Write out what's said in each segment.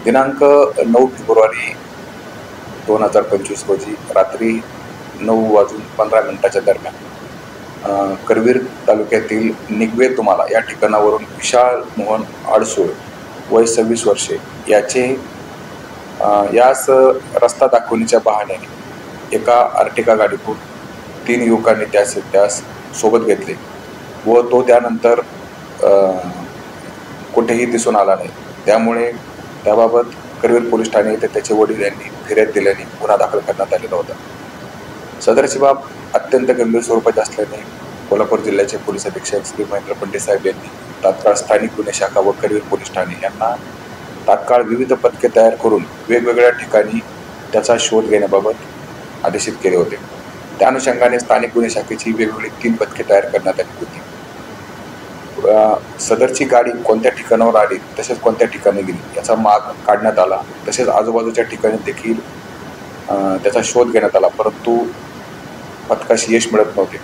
दिनांक 9 फेब्रुवारी 2025 रोजी रात्री 9:15 दरम्यान करवीर तालुक्यातील निगवे तुम्हाला या ठिकाणावरून विशाल मोहन आडसूळ वय 26 वर्षे यास रस्ता दाखवण्याच्या बहाण्याने एका अर्टिगा गाडीतून 3 युवकांनी त्यास सोबत घेतले व तो त्यानंतर कुठेही दिसून आला नाही। त्यामुळे त्याबाबत करवीर पोलीस ठाणे येथे त्याचे वडील यांनी फिर्याद दिल्याने गुन्हा दाखल करण्यात आलेला होता। सदरची बाब अत्यंत गंभीर स्वरूपाची असल्याने कोल्हापूर जिल्ह्याचे पोलीस अधीक्षक श्री महेंद्र पंडित साहेब यांनी तात्काळ स्थानिक गुन्हे शाखा व करवीर पोलीस ठाणे यांना तात्काळ विविध पथके तयार करून वेगवेगळ्या ठिकाणी त्याचा शोध घेण्याबाबत आदेशित केले होते। त्या अनुषंगाने स्थानिक गुन्हे शाखेची वेगवेगळी 3 पथके तयार करण्यात आली होती। सदरची गाडी कोणत्या ठिकाणावर आली तसेच कोणत्या ठिकाणी गेली याचा माग काढण्यात आला। तसेच आजूबाजूच्या ठिकाणी देखील त्याचा शोध घेण्यात आला, परंतु पथकाशी यश मिळत नव्हते।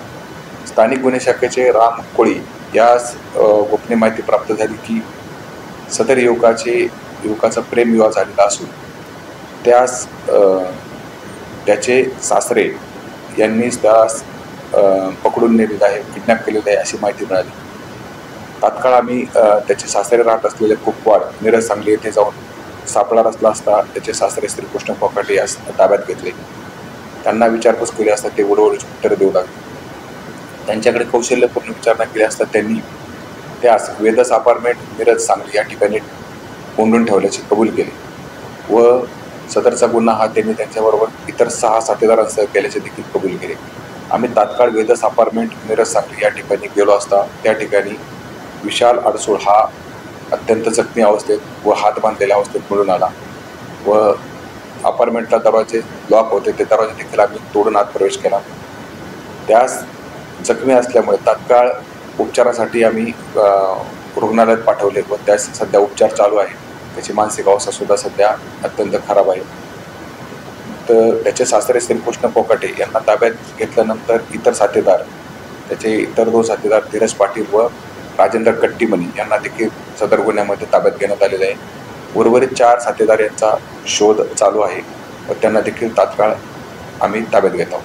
स्थानिक गुन्हे शाखेचे राम कोळी यास गोपनीय माहिती प्राप्त झाली की सदर युवकाचा प्रेमविवाह झालेला असून त्यास त्याचे सासरे यांनी त्यास पकडून नेलेले आहे, किडनॅप केलेले आहे अशी माहिती मिळाली। तात्काळ आम्ही त्याचे सासरे राहत असलेले कुपवाड मिरज सांगली येथे जाऊन सापळा रचला असता त्याचे सासरे श्रीकृष्ण कोकाटे यास ताब्यात घेतले। त्यांना विचारपूस केली असता ते उडवडीची उत्तरे देऊ लागले। त्यांच्याकडे कौशल्यपूर्ण विचारणा केली असता त्यांनी त्यास वेदस अपार्टमेंट मिरज सांगली या ठिकाणी कोंडून ठेवल्याचे कबूल केले व सदरचा गुन्हा हा त्यांनी त्यांच्याबरोबर इतर 6 साथीदारांसह केल्याचे देखील कबूल केले। आम्ही तात्काळ वेदस अपार्टमेंट मिरज सांगली या ठिकाणी गेलो असता त्या ठिकाणी विशाल आडसूळ हा अत्यंत जखमी अवस्थेत व हात बांधलेल्या अवस्थेत मिळून आला व अपार्टमेंटला दरवाजे लॉक होते, ते दरवाजे देखील आम्ही तोडून आत प्रवेश केला। त्यास जखमी असल्यामुळे तात्काळ उपचारासाठी आम्ही रुग्णालयात पाठवले व त्यास सध्या उपचार चालू आहे। त्याची मानसिक अवस्था सुद्धा सध्या अत्यंत खराब आहे। तर त्याचे सासरे श्रीकृष्ण कोकाटे यांना ताब्यात घेतल्यानंतर इतर साथीदार त्याचे इतर 2 साथीदार धीरज पाटील व राजेंद्र कट्टीमणी यांना देखील सदर गुन्ह्यामध्ये ताब्यात घेण्यात आलेले आहे। उर्वरित 4 साथीदार यांचा शोध चालू आहे व त्यांना देखील तात्काळ आम्ही ताब्यात घेत आहोत।